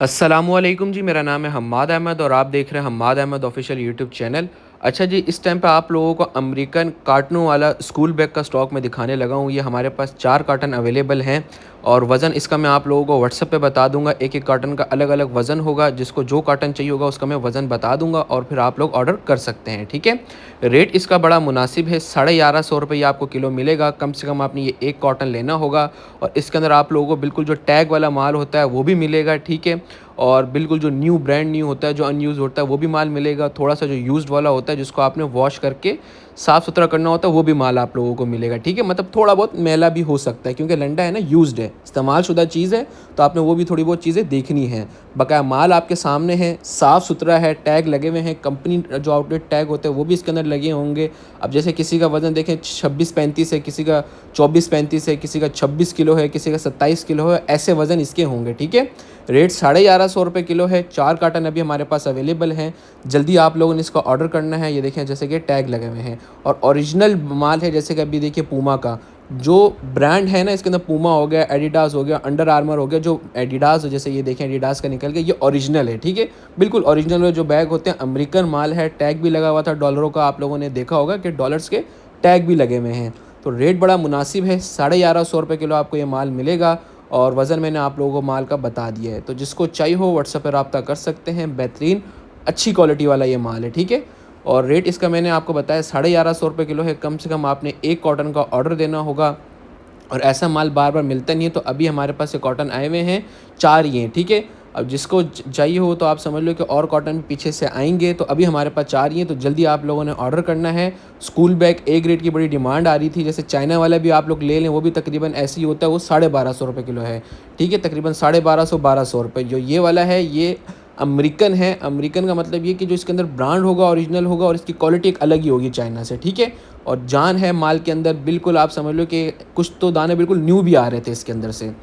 अस्सलामुअलैकुम जी, मेरा नाम है हम्माद अहमद और आप देख रहे हैं Hammad Ahmed official YouTube channel. अच्छा जी, इस टाइम पे आप लोगों को अमेरिकन कार्टनों वाला स्कूल बैग का स्टॉक मैं दिखाने लगा हूँ। ये हमारे पास 4 कार्टन अवेलेबल हैं और वज़न इसका मैं आप लोगों को व्हाट्सएप पे बता दूँगा। एक-एक कार्टन का अलग-अलग वज़न होगा, जिसको जो कार्टन चाहिए होगा उसका मैं वज़न बता दूँगा और फिर आप लोग ऑर्डर कर सकते हैं, ठीक है? रेट इसका बड़ा मुनासिब है, ₹1150 आपको किलो मिलेगा। कम से कम आपने ये 1 कॉटन लेना होगा और इसके अंदर आप लोगों को बिल्कुल जो टैग वाला माल होता है वो भी मिलेगा, ठीक है? और बिल्कुल जो न्यू ब्रांड न्यू होता है, जो अनयूज़ होता है वो भी माल मिलेगा। थोड़ा-सा जो यूज़्ड वाला होता है जिसको आपने वॉश करके साफ़-सुथरा करना होता है वो भी माल आप लोगों को मिलेगा, ठीक है? मतलब थोड़ा बहुत मैला भी हो सकता है क्योंकि लंडा है ना, यूज़्ड है, इस्तेमाल-शुदा चीज़ है, तो आपने वो भी थोड़ी बहुत चीज़ें देखनी हैं। बकाया माल आपके सामने है, साफ़-सुथरा है, टैग लगे हुए हैं, कंपनी जो आउटलेट टैग होते हैं वो भी इसके अंदर लगे होंगे। अब जैसे किसी का वज़न देखें 26-35 है, किसी का 24-35 है, किसी का 26 किलो है, किसी का 27 किलो है, ऐसे वज़न इसके होंगे, ठीक है? रेट ₹1150 किलो है। 4 कार्टन अभी हमारे पास अवेलेबल हैं। जल्दी आप लोगों ने इसका ऑर्डर करना है। ये देखें जैसे कि टैग लगे हुए हैं और ओरिजिनल माल है, जैसे कि अभी देखिए पूमा का जो ब्रांड है ना, इसके अंदर पूमा हो गया, एडिडास हो गया, अंडर आर्मर हो गया। जो एडिडास जैसे ये देखें एडिडास का निकल के ये ओरिजिनल है, ठीक है? बिल्कुल ओरिजिनल जो बैग होते हैं, अमेरिकन माल है, टैग भी लगा हुआ था डॉलरों का, आप लोगों ने देखा होगा कि डॉलर्स के टैग भी लगे हुए हैं। तो रेट बड़ा मुनासिब है, ₹1150 किलो आपको ये माल मिलेगा और वज़न मैंने आप लोगों को माल का बता दिया है। तो जिसको चाहिए हो व्हाट्सएप पे राब्ता कर सकते हैं। बेहतरीन अच्छी क्वालिटी वाला ये माल है, ठीक है? और रेट इसका मैंने आपको बताया ₹1150 किलो है। कम से कम आपने 1 कॉटन का ऑर्डर देना होगा और ऐसा माल बार-बार मिलता नहीं है, तो अभी हमारे पास ये कॉटन आए हुए हैं, 4 ही हैं, ठीक है? अब जिसको चाहिए हो तो आप समझ लो कि और कॉटन भी पीछे से आएँगे, तो अभी हमारे पास 4 ही हैं, तो जल्दी आप लोगों ने ऑर्डर करना है। स्कूल बैग ए ग्रेड की बड़ी डिमांड आ रही थी, जैसे चाइना वाला भी आप लोग ले लें, वो भी तकरीबन ऐसे ही होता है, वो ₹1250 किलो है, ठीक है? तकरीबन 1250-1200 जो ये वाला है, ये अमेरिकन है। अमेरिकन का मतलब ये कि जो इसके अंदर ब्रांड होगा, ओरिजिनल होगा और इसकी क्वालिटी एक अलग ही होगी चाइना से, ठीक है? और जान है माल के अंदर, बिल्कुल आप समझ लो कि कुछ तो दाने बिल्कुल न्यू भी आ रहे थे इसके अंदर से।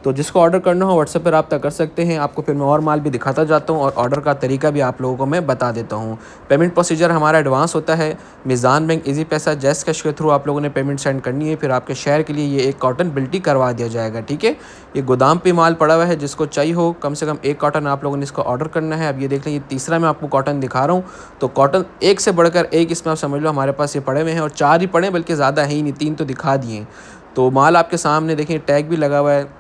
तो जिसको ऑर्डर करना हो व्हाट्सएप पे राब्ता कर सकते हैं। आपको फिर मैं और माल भी दिखाता जाता हूँ और ऑर्डर का तरीका भी आप लोगों को मैं बता देता हूँ। पेमेंट प्रोसीजर हमारा एडवांस होता है। मीज़ान बैंक, ईज़ी पैसा, जैज़ कैश के थ्रू आप लोगों ने पेमेंट सेंड करनी है। फिर आपके शहर के लिए ये 1 कॉटन बिल्टी करवा दिया जाएगा, ठीक है? ये गोदाम पे माल पड़ा हुआ है, जिसको चाहिए हो कम से कम 1 कॉटन आप लोगों ने इसका ऑर्डर करना है। अब ये देख लें, ये तीसरा मैं आपको कॉटन दिखा रहा हूँ। तो कॉटन एक से बढ़कर एक इसमें आप समझ लो हमारे पास ये पड़े हुए हैं और 4 ही पड़े हैं, बल्कि ज़्यादा है ही नहीं, 3 तो दिखा दिए हैं। तो माल आपके सामने देखें, टैग भी लगा हुआ है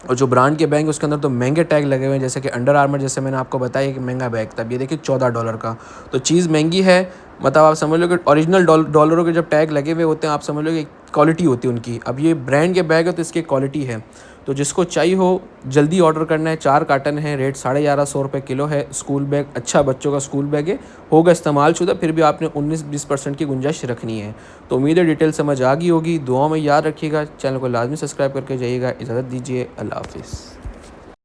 और जो ब्रांड के बैग हैं उसके अंदर तो महंगे टैग लगे हुए हैं, जैसे कि अंडर आर्मर, जैसे मैंने आपको बताया कि महंगा बैग था। अब ये देखिए $14 का, तो चीज़ महंगी है। मतलब आप समझ लो कि ओरिजिनल डॉलरों के जब टैग लगे हुए होते हैं, आप समझ लो कि क्वालिटी होती है उनकी। अब ये ब्रांड के बैग है तो इसकी क्वालिटी है। तो जिसको चाहिए हो जल्दी ऑर्डर करना है। 4 कार्टन है, रेट ₹1150 किलो है। स्कूल बैग, अच्छा बच्चों का स्कूल बैग है, होगा इस्तेमाल-शुदा, फिर भी आपने 19-20% की गुंजाइश रखनी है। तो उम्मीद है डिटेल समझ आ गई होगी। दुआओं में याद रखिएगा, चैनल को लाज़मी सब्सक्राइब करके जाइएगा। इजाज़त दीजिए, अल्लाह हाफ़िज़।